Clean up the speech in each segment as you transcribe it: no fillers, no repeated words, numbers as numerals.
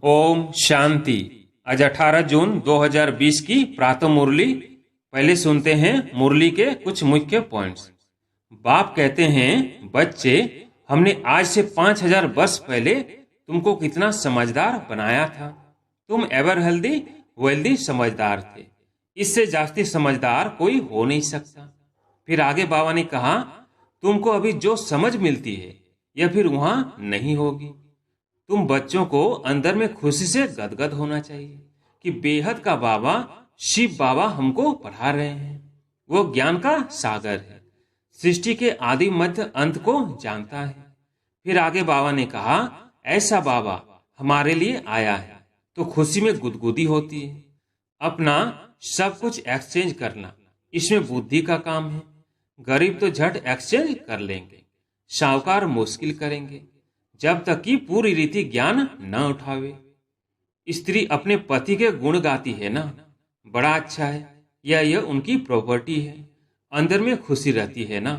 ओम शांति। आज 18 जून 2020 की प्रातः मुरली। पहले सुनते हैं मुरली के कुछ मुख्य पॉइंट्स। बाप कहते हैं, बच्चे, हमने आज से 5000 वर्ष पहले तुमको कितना समझदार बनाया था। तुम एवर हेल्दी वेल्दी समझदार थे। इससे जास्ती समझदार कोई हो नहीं सकता। फिर आगे बाबा ने कहा, तुमको अभी जो समझ मिलती है यह फिर वहां नहीं होगी। तुम बच्चों को अंदर में खुशी से गदगद होना चाहिए कि बेहद का बाबा शिव बाबा हमको पढ़ा रहे हैं। वो ज्ञान का सागर है, सृष्टि के आदि मध्य अंत को जानता है। फिर आगे बाबा ने कहा, ऐसा बाबा हमारे लिए आया है तो खुशी में गुदगुदी होती है। अपना सब कुछ एक्सचेंज करना, इसमें बुद्धि का काम है। गरीब तो झट एक्सचेंज कर लेंगे, साहूकार मुश्किल करेंगे जब तक कि पूरी रीति ज्ञान न उठावे। स्त्री अपने पति के गुण गाती है ना, बड़ा अच्छा है, यह उनकी प्रॉपर्टी है, अंदर में खुशी रहती है ना।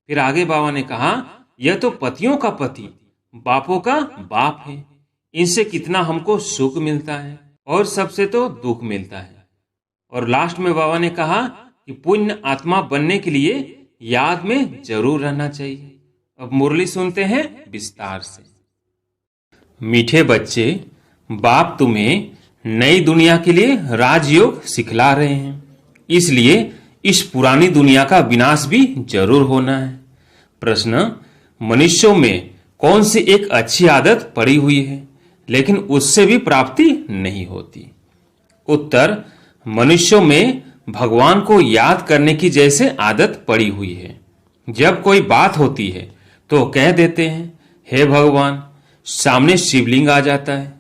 फिर आगे बाबा ने कहा, यह तो पतियों का पति, बापों का बाप है। इनसे कितना हमको सुख मिलता है और सबसे तो दुख मिलता है। और लास्ट में बाबा ने कहा कि पुण्य आत्मा बनने के लिए याद में जरूर रहना चाहिए। अब मुरली सुनते हैं विस्तार से। मीठे बच्चे, बाप तुम्हें नई दुनिया के लिए राजयोग सिखला रहे हैं, इसलिए इस पुरानी दुनिया का विनाश भी जरूर होना है। प्रश्न, मनुष्यों में कौन सी एक अच्छी आदत पड़ी हुई है लेकिन उससे भी प्राप्ति नहीं होती? उत्तर, मनुष्यों में भगवान को याद करने की जैसे आदत पड़ी हुई है। जब कोई बात होती है तो कह देते हैं, हे भगवान। सामने शिवलिंग आ जाता है,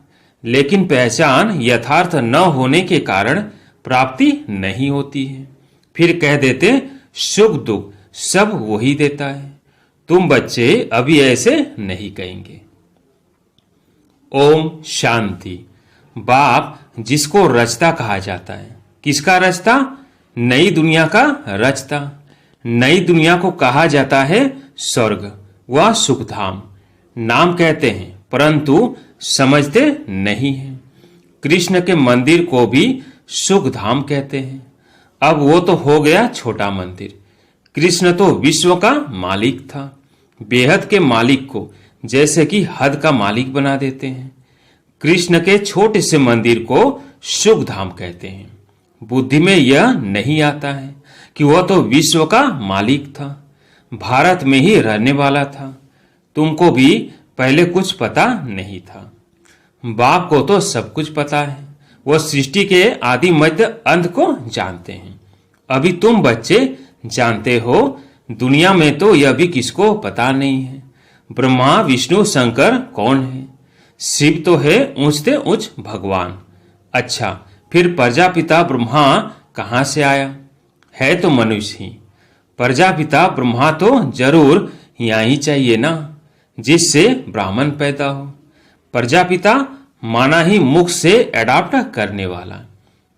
लेकिन पहचान यथार्थ न होने के कारण प्राप्ति नहीं होती है। फिर कह देते, सुख दुख सब वही देता है। तुम बच्चे अभी ऐसे नहीं कहेंगे। ओम शांति। बाप जिसको रचता कहा जाता है, किसका रचता? नई दुनिया का रचता। नई दुनिया को कहा जाता है स्वर्ग व सुखधाम। नाम कहते हैं परंतु समझते नहीं हैं। कृष्ण के मंदिर को भी सुखधाम कहते हैं। अब वो तो हो गया छोटा मंदिर। कृष्ण तो विश्व का मालिक था। बेहद के मालिक को जैसे कि हद का मालिक बना देते हैं। कृष्ण के छोटे से मंदिर को सुखधाम कहते हैं। बुद्धि में यह नहीं आता है कि वह तो विश्व का मालिक था, भारत में ही रहने वाला था। तुमको भी पहले कुछ पता नहीं था। बाप को तो सब कुछ पता है। वह सृष्टि के आदि मध्य अंत को जानते हैं। अभी तुम बच्चे जानते हो। दुनिया में तो यह भी किसको पता नहीं है। ब्रह्मा विष्णु शंकर कौन है? शिव तो है ऊंचते ऊंच भगवान। अच्छा, फिर प्रजापिता ब्रह्मा कहां से आया? है तो मनुष्य ही। प्रजापिता ब्रह्मा तो जरूर यहाँ ही चाहिए ना, जिससे ब्राह्मण पैदा हो। प्रजापिता माना ही मुख से एडाप्ट करने वाला।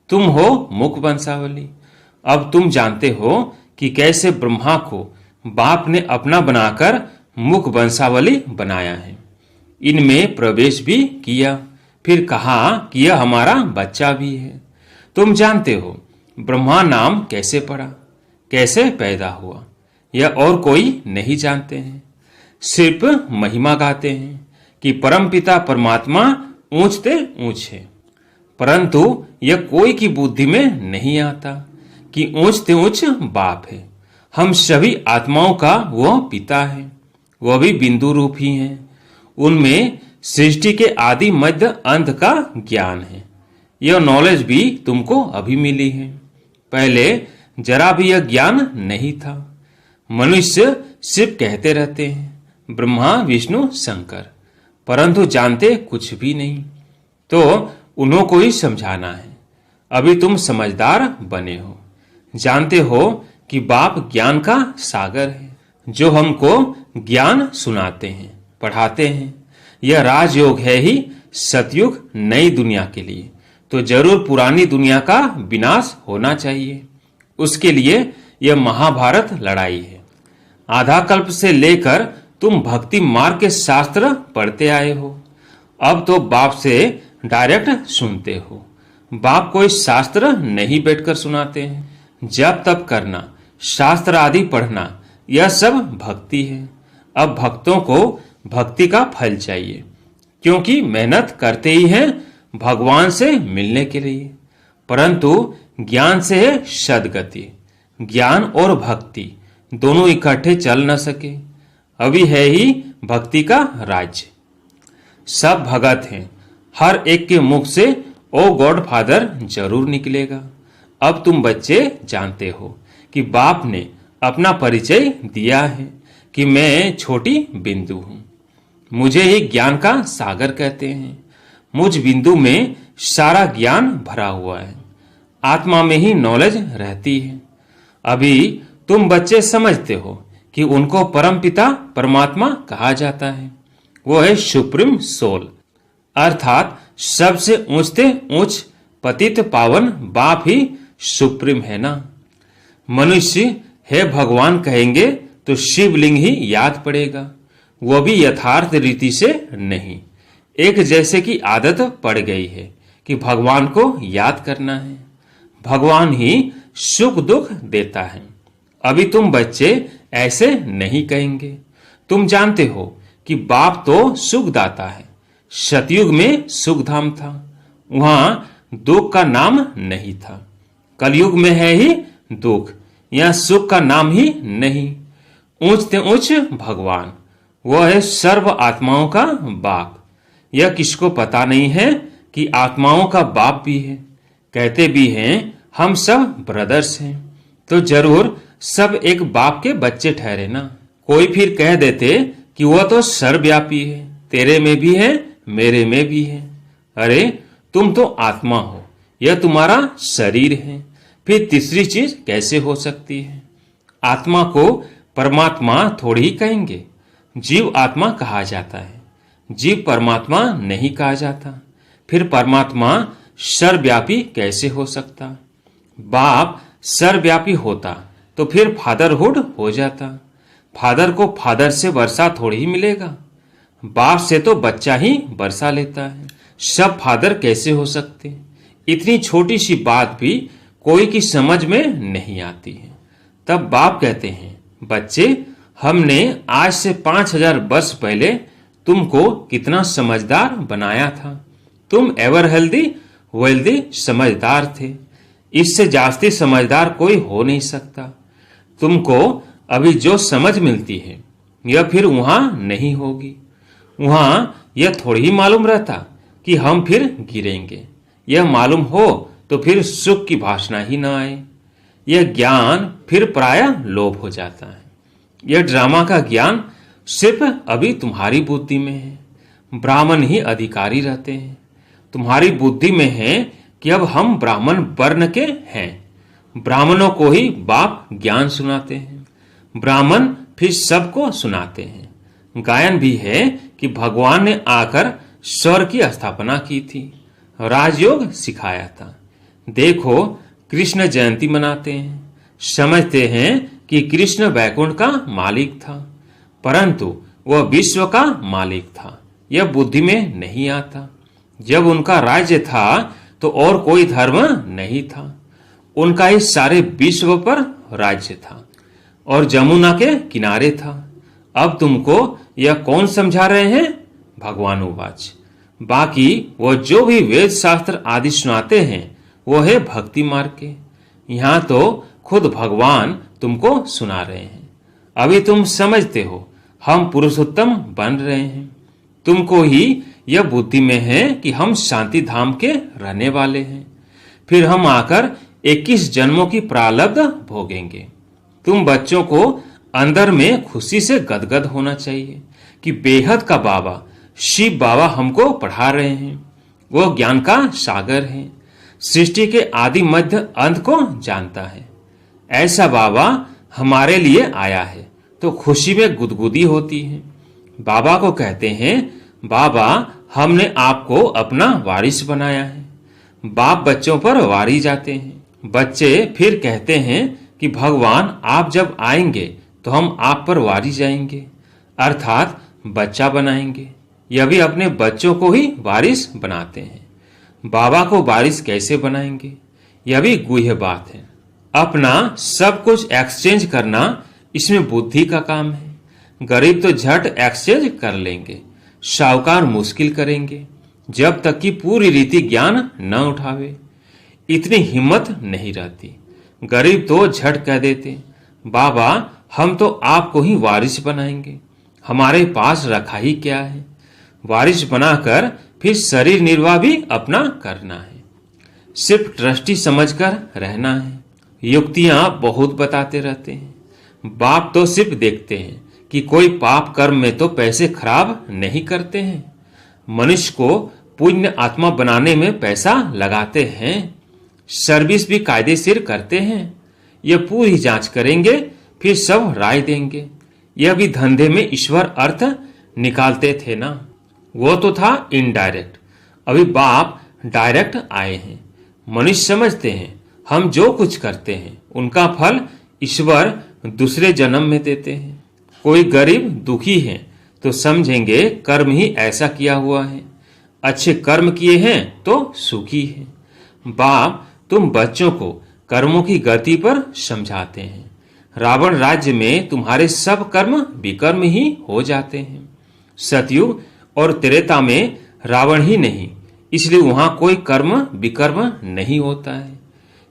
तुम हो मुख वंशावली। अब तुम जानते हो कि कैसे ब्रह्मा को बाप ने अपना बनाकर मुख वंशावली बनाया है। इनमें प्रवेश भी किया, फिर कहा कि यह हमारा बच्चा भी है। तुम जानते हो ब्रह्मा नाम कैसे पड़ा, कैसे पैदा हुआ, यह और कोई नहीं जानते हैं। सिर्फ महिमा गाते हैं कि परमपिता परमात्मा ऊंचते ऊंच है, परंतु यह कोई की बुद्धि में नहीं आता कि ऊंचते ऊंच बाप है। हम सभी आत्माओं का वह पिता है, वह भी बिंदु रूप ही है। उनमें सृष्टि के आदि मध्य अंत का ज्ञान है। यह नॉलेज भी तुमको अभी मिली है। पहले जरा भी यह ज्ञान नहीं था। मनुष्य सिर्फ कहते रहते हैं ब्रह्मा विष्णु शंकर, परंतु जानते कुछ भी नहीं। तो उन्हों को ही समझाना है। अभी तुम समझदार बने हो, जानते हो कि बाप ज्ञान का सागर है, जो हमको ज्ञान सुनाते हैं, पढ़ाते हैं। यह राजयोग है ही सतयुग नई दुनिया के लिए। तो जरूर पुरानी दुनिया का विनाश होना चाहिए। उसके लिए यह महाभारत लड़ाई है। आधा कल्प से लेकर तुम भक्ति मार्ग के शास्त्र पढ़ते आए हो। अब तो बाप से डायरेक्ट सुनते हो। बाप कोई शास्त्र नहीं बैठकर सुनाते हैं। जब तब करना, शास्त्र आदि पढ़ना, यह सब भक्ति है। अब भक्तों को भक्ति का फल चाहिए, क्योंकि मेहनत करते ही हैं भगवान से मिलने के लिए। परंतु ज्ञान से है सद्गति। ज्ञान और भक्ति दोनों इकट्ठे चल न सके। अभी है ही भक्ति का राज्य। सब भगत हैं, हर एक के मुख से ओ गॉड फादर जरूर निकलेगा। अब तुम बच्चे जानते हो कि बाप ने अपना परिचय दिया है कि मैं छोटी बिंदु हूं। मुझे ही ज्ञान का सागर कहते हैं। मुझ बिंदु में सारा ज्ञान भरा हुआ है। आत्मा में ही नॉलेज रहती है। अभी तुम बच्चे समझते हो कि उनको परमपिता परमात्मा कहा जाता है। वो है सुप्रीम सोल, अर्थात सबसे ऊंचते ऊंच पतित पावन बाप ही सुप्रीम है ना। मनुष्य है भगवान कहेंगे तो शिवलिंग ही याद पड़ेगा, वो भी यथार्थ रीति से नहीं। एक जैसे की आदत पड़ गई है कि भगवान को याद करना है। भगवान ही सुख दुख देता है। अभी तुम बच्चे ऐसे नहीं कहेंगे। तुम जानते हो कि बाप तो सुखदाता है। सतयुग में सुखधाम था, वहां दुख का नाम नहीं था। कलयुग में है ही दुख, यह सुख का नाम ही नहीं। ऊंचते ऊंच भगवान, वह है सर्व आत्माओं का बाप। यह किसको पता नहीं है कि आत्माओं का बाप भी है। कहते भी हैं हम सब ब्रदर्स हैं, तो जरूर सब एक बाप के बच्चे ठहरे ना। कोई फिर कह देते कि वह तो सर्वव्यापी है, तेरे में भी है मेरे में भी है। अरे तुम तो आत्मा हो, यह तुम्हारा शरीर है, फिर तीसरी चीज कैसे हो सकती है? आत्मा को परमात्मा थोड़ी ही कहेंगे। जीव आत्मा कहा जाता है, जीव परमात्मा नहीं कहा जाता। फिर परमात्मा सर्वव्यापी कैसे हो सकता? बाप सर्वव्यापी होता तो फिर फादरहुड हो जाता। फादर को फादर से वर्षा थोड़ी ही मिलेगा, बाप से तो बच्चा ही वर्षा लेता है। सब फादर कैसे हो सकते? इतनी छोटी सी बात भी कोई की समझ में नहीं आती है। तब बाप कहते हैं, बच्चे हमने आज से 5000 वर्ष पहले तुमको कितना समझदार बनाया था। तुम एवर हेल्दी वेल्दी समझदार थे। इससे जास्ती समझदार कोई हो नहीं सकता। तुमको अभी जो समझ मिलती है यह फिर वहां नहीं होगी। वहां यह थोड़ी ही मालूम रहता कि हम फिर गिरेंगे। यह मालूम हो तो फिर सुख की भाषणा ही न आए। यह ज्ञान फिर प्राय लोभ हो जाता है। यह ड्रामा का ज्ञान सिर्फ अभी तुम्हारी बुद्धि में है। ब्राह्मण ही अधिकारी रहते हैं। तुम्हारी बुद्धि में है कि अब हम ब्राह्मण वर्ण के हैं। ब्राह्मणों को ही बाप ज्ञान सुनाते हैं। ब्राह्मण फिर सबको सुनाते हैं। गायन भी है कि भगवान ने आकर स्वर्ग की स्थापना की थी, राजयोग सिखाया था। देखो कृष्ण जयंती मनाते हैं, समझते हैं कि कृष्ण वैकुंठ का मालिक था, परंतु वह विश्व का मालिक था। यह बुद्धि में नहीं आता। जब उनका राज्य था तो और कोई धर्म नहीं था। उनका ही सारे विश्व पर राज्य था और जमुना के किनारे था। अब तुमको यह कौन समझा रहे हैं? भगवान उवाच। बाकी वो जो भी वेद शास्त्र आदि सुनाते हैं वो है भक्ति मार्ग के। यहाँ तो खुद भगवान तुमको सुना रहे हैं। अभी तुम समझते हो हम पुरुषोत्तम बन रहे हैं। तुमको ही यह बुद्धि में है कि हम शांति धाम के रहने वाले हैं। फिर हम आकर 21 जन्मों की प्रारब्ध भोगेंगे। तुम बच्चों को अंदर में खुशी से गदगद होना चाहिए कि बेहद का बाबा शिव बाबा हमको पढ़ा रहे हैं। वो ज्ञान का सागर है, सृष्टि के आदि मध्य अंत को जानता है। ऐसा बाबा हमारे लिए आया है तो खुशी में गुदगुदी होती है। बाबा को कहते हैं, बाबा हमने आपको अपना वारिस बनाया है। बाप बच्चों पर वारी जाते हैं। बच्चे फिर कहते हैं कि भगवान आप जब आएंगे तो हम आप पर वारी जाएंगे, अर्थात बच्चा बनाएंगे। यह भी अपने बच्चों को ही वारिस बनाते हैं। बाबा को वारिस कैसे बनाएंगे, यह भी गुह्य बात है। अपना सब कुछ एक्सचेंज करना इसमें बुद्धि का काम है। गरीब तो झट एक्सचेंज कर लेंगे, साहूकार मुश्किल करेंगे जब तक कि पूरी रीति ज्ञान न उठावे। इतनी हिम्मत नहीं रहती। गरीब तो झट कह देते, बाबा हम तो आपको ही वारिस बनाएंगे, हमारे पास रखा ही क्या है। वारिस बनाकर फिर शरीर निर्वाह भी अपना करना है, सिर्फ ट्रस्टी समझकर रहना है। युक्तियां बहुत बताते रहते हैं। बाप तो सिर्फ देखते हैं कि कोई पाप कर्म में तो पैसे खराब नहीं करते हैं। मनुष्य को पुण्य आत्मा बनाने में पैसा लगाते हैं, सर्विस भी कायदेशीर करते हैं। यह पूरी जांच करेंगे, फिर सब राय देंगे। यह भी धंधे में ईश्वर अर्थ निकालते थे ना, वो तो था इनडायरेक्ट। अभी बाप डायरेक्ट आए हैं। मनुष्य समझते हैं हम जो कुछ करते हैं उनका फल ईश्वर दूसरे जन्म में देते हैं। कोई गरीब दुखी है तो समझेंगे कर्म ही ऐसा किया हुआ है, अच्छे कर्म किए हैं तो सुखी है। बाप तुम बच्चों को कर्मों की गति पर समझाते हैं। रावण राज्य में तुम्हारे सब कर्म विकर्म ही हो जाते हैं। सतयुग और त्रेता में रावण ही नहीं, इसलिए वहां कोई कर्म विकर्म नहीं होता है।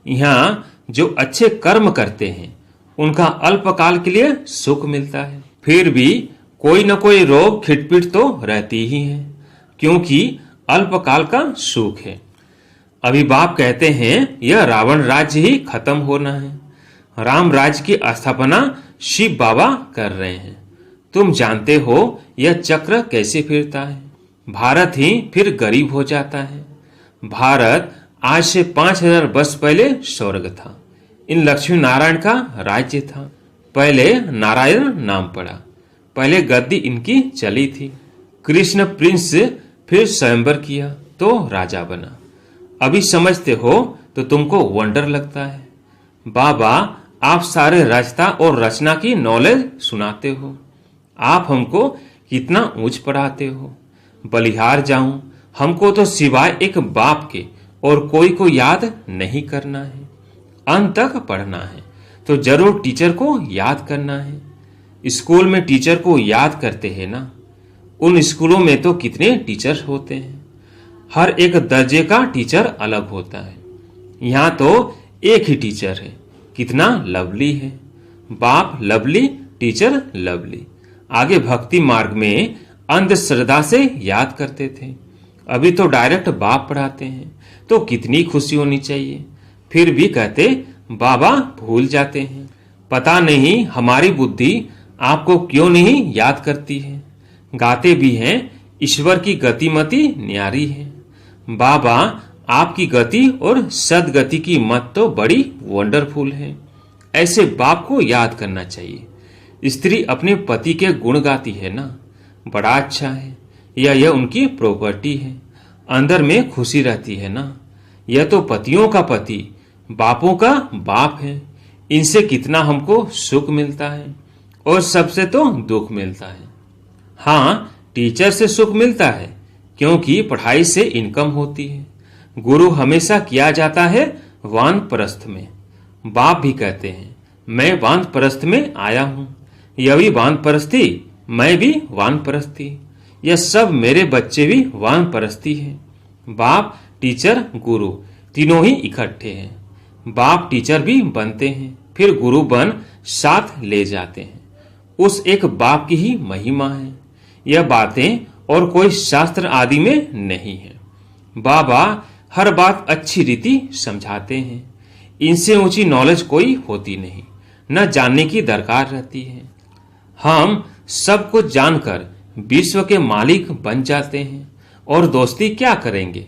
यहाँ जो अच्छे कर्म करते हैं उनका अल्पकाल के लिए सुख मिलता है, फिर भी कोई न कोई रोग खिटपिट तो रहती ही है, क्योंकि अल्पकाल का सुख है। अभी बाप कहते हैं यह रावण राज्य ही खत्म होना है। राम राज्य की स्थापना शिव बाबा कर रहे हैं। तुम जानते हो यह चक्र कैसे फिरता है। भारत ही फिर गरीब हो जाता है। भारत आज से 5000 वर्ष पहले स्वर्ग था। इन लक्ष्मी नारायण का राज्य था। पहले नारायण नाम पड़ा, पहले गद्दी इनकी चली थी। कृष्ण प्रिंस फिर स्वयंवर किया तो राजा बना। अभी समझते हो तो तुमको वंडर लगता है। बाबा आप सारे रचता और रचना की नॉलेज सुनाते हो। आप हमको कितना ऊंच पढ़ाते हो। बलिहार जाऊं, हमको तो सिवाय एक बाप के और कोई को याद नहीं करना है। अंत तक पढ़ना है तो जरूर टीचर को याद करना है। स्कूल में टीचर को याद करते हैं ना, उन स्कूलों में तो कितने टीचर होते हैं। हर एक दर्जे का टीचर अलग होता है। यहाँ तो एक ही टीचर है, कितना लवली है। बाप लवली, टीचर लवली। आगे भक्ति मार्ग में अंधश्रद्धा से याद करते थे, अभी तो डायरेक्ट बाप पढ़ाते हैं, तो कितनी खुशी होनी चाहिए। फिर भी कहते बाबा भूल जाते हैं। पता नहीं हमारी बुद्धि आपको क्यों नहीं याद करती है। गाते भी हैं ईश्वर की गतिमति न्यारी है। बाबा आपकी गति और सदगति की मत तो बड़ी वंडरफुल है। ऐसे बाप को याद करना चाहिए। स्त्री अपने पति के गुण गाती है ना, बड़ा अच्छा है, या यह उनकी प्रॉपर्टी है, अंदर में खुशी रहती है ना। यह तो पतियों का पति, बापों का बाप है। इनसे कितना हमको सुख मिलता है और सबसे तो दुख मिलता है। हाँ, टीचर से सुख मिलता है क्योंकि पढ़ाई से इनकम होती है। गुरु हमेशा किया जाता है वानप्रस्थ में। बाप भी कहते हैं मैं वानप्रस्थ में आया हूं। यह भी वानप्रस्थी, मैं भी वानप्रस्थी। यह सब मेरे बच्चे भी वानप्रस्थी हैं। बाप, टीचर, गुरु तीनों ही इकट्ठे हैं। बाप टीचर भी बनते हैं, फिर गुरु बन साथ ले जाते हैं। उस एक बाप की ही महिमा है। यह बातें और कोई शास्त्र आदि में नहीं है। बाबा हर बात अच्छी रीति समझाते हैं। इनसे ऊंची नॉलेज कोई होती नहीं, न जानने की दरकार रहती है। हम सब कुछ जानकर विश्व के मालिक बन जाते हैं और दोस्ती क्या करेंगे।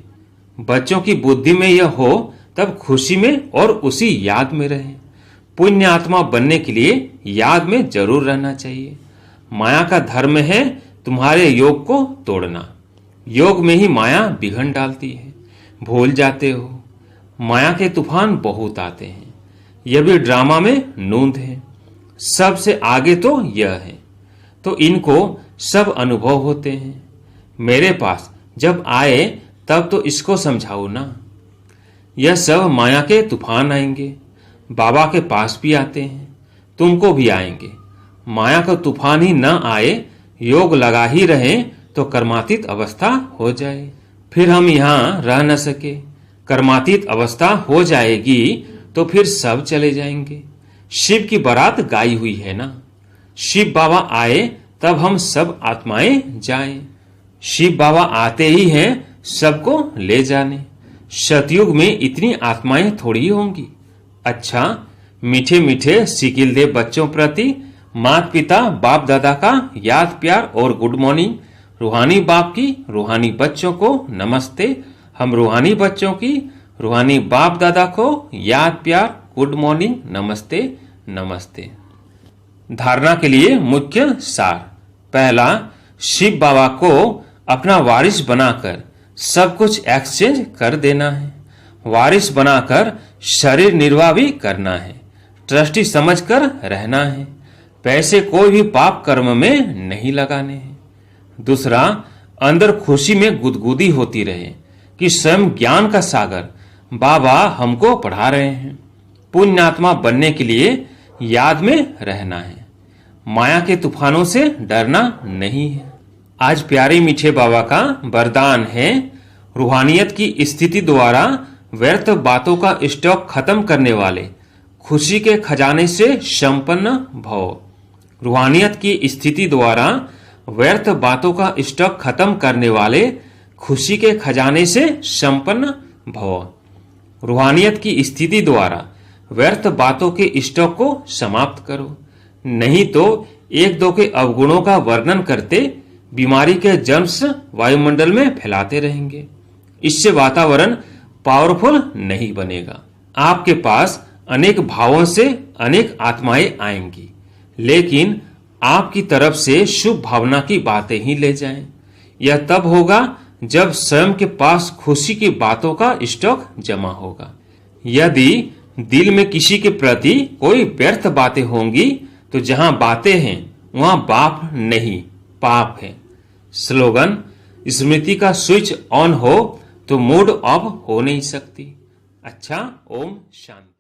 बच्चों की बुद्धि में यह हो तब खुशी में और उसी याद में रहे। पुण्य आत्मा बनने के लिए याद में जरूर रहना चाहिए। माया का धर्म है तुम्हारे योग को तोड़ना। योग में ही माया बिघन डालती है, भूल जाते हो। माया के तूफान बहुत आते हैं, यह भी ड्रामा में नूंद है। सबसे आगे तो यह है, तो इनको सब अनुभव होते हैं। मेरे पास जब आए तब तो इसको समझाओ ना। यह सब माया के तूफान आएंगे, बाबा के पास भी आते हैं, तुमको भी आएंगे। माया का तूफान ही न आए, योग लगा ही रहे तो कर्मातीत अवस्था हो जाए, फिर हम यहाँ रह न सके। कर्मातीत अवस्था हो जाएगी तो फिर सब चले जाएंगे। शिव की बारात गाई हुई है ना, शिव बाबा आए तब हम सब आत्माएं जाएं। शिव बाबा आते ही हैं सबको ले जाने। सतयुग में इतनी आत्माएं थोड़ी होंगी। अच्छा, मीठे मीठे सिकिल दे बच्चों प्रति माता पिता बाप दादा का याद प्यार और गुड मॉर्निंग। रूहानी बाप की रूहानी बच्चों को नमस्ते। हम रूहानी बच्चों की रूहानी बाप दादा को याद प्यार गुड मॉर्निंग नमस्ते नमस्ते। धारणा के लिए मुख्य सार। पहला, शिव बाबा को अपना वारिस बनाकर सब कुछ एक्सचेंज कर देना है। वारिस बनाकर शरीर निर्वाह भी करना है। ट्रस्टी समझकर रहना है। पैसे कोई भी पाप कर्म में नहीं लगाने हैं। दूसरा, अंदर खुशी में गुदगुदी होती रहे कि स्वयं ज्ञान का सागर बाबा हमको पढ़ा रहे हैं। पुण्यात्मा बनने के लिए याद में रहना है। माया के तूफानों से डरना नहीं है। आज प्यारे मीठे बाबा का वरदान है, रूहानियत की स्थिति द्वारा व्यर्थ बातों का स्टॉक खत्म करने वाले खुशी के खजाने से संपन्न भव। रूहानियत की स्थिति द्वारा व्यर्थ बातों का स्टॉक खत्म करने वाले खुशी के खजाने से संपन्न भव। रूहानियत की स्थिति द्वारा व्यर्थ बातों के स्टॉक को समाप्त करो, नहीं तो एक दो के अवगुणों का वर्णन करते बीमारी के जर्म्स वायुमंडल में फैलाते रहेंगे। इससे वातावरण पावरफुल नहीं बनेगा। आपके पास अनेक भावों से अनेक आत्माएं आएंगी, लेकिन आपकी तरफ से शुभ भावना की बातें ही ले जाएं। यह तब होगा जब स्वयं के पास खुशी की बातों का स्टॉक जमा होगा। यदि दिल में किसी के प्रति कोई व्यर्थ बातें होंगी तो जहां बातें हैं वहां बाप नहीं पाप है। स्लोगन, स्मृति का स्विच ऑन हो तो मूड ऑफ हो नहीं सकती। अच्छा, ओम शांति।